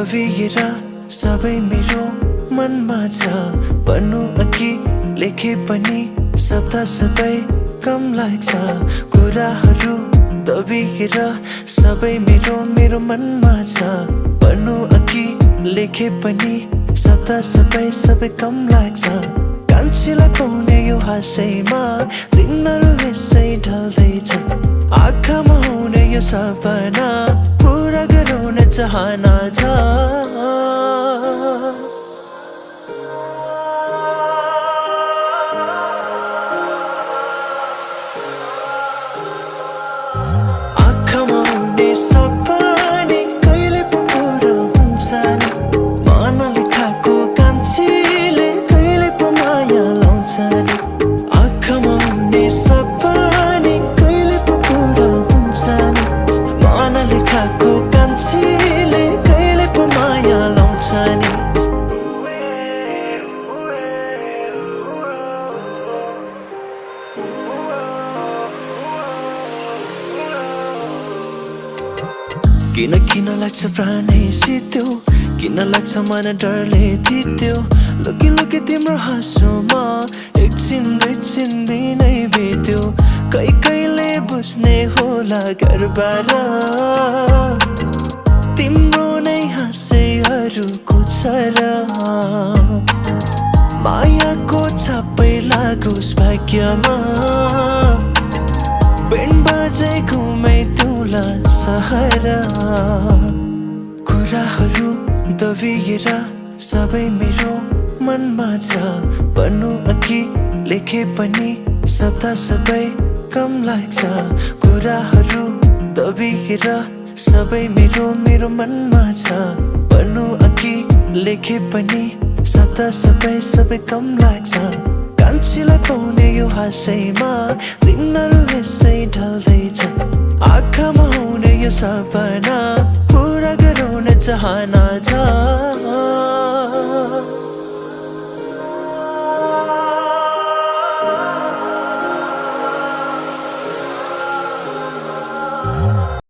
दबिएर सबै मेरो मनमा छ भन्नु अघि लेखे पनि शब्द सबै कम लाग्छ कुराहरू दबिएर सबै मेरो मनमा छ भन्नु अघि लेखे पनि शब्द सबै कम लाग्छ कान्छीलाई पाउने यो हाँसैमा दिनहरू यसै ढल्दैछ आँखामा हुने यो सपना पूरा गराउने चाहना छ आँखामा हुने सपना कहिले पो पुरा हुन्छ नि मनले खाएको कान्छीले कहिले पो माया लाउँछ नि आँखामा हुने सपना कहिले पो पुरा हुन्छ नि मनले खाएको कान्छीले कहिले पो माया लाउँछ नि किन लाग्छ प्राणै सित्यो किन लाग्छ मन डरले थित्यो लुकी तिम्रो हाँसोमा एकछिन दुईछिन दिनै बित्यो कहिले बुझ्ने होला घरबाट तिम्रो नै हाँसैहरूको छ र मायाको छापै लागोस् भाग्यमा बेन बजाइ घुमै तुला सहर कुराहरू दबिएर सबै मेरो मनमा छ भन्नु अघि लेखे पनि शब्द सबै कम लाग्छ कुराहरू दबिएर सबै मेरो मनमा छ भन्नु अघि लेखे पनि शब्द सबै कम लाग्छ कान्छीलाई पाउने यो हाँसैमा दिनहरू यसै ढल्दैछ आँखामा हुने यो सपना पूरा गराउने चाहना छ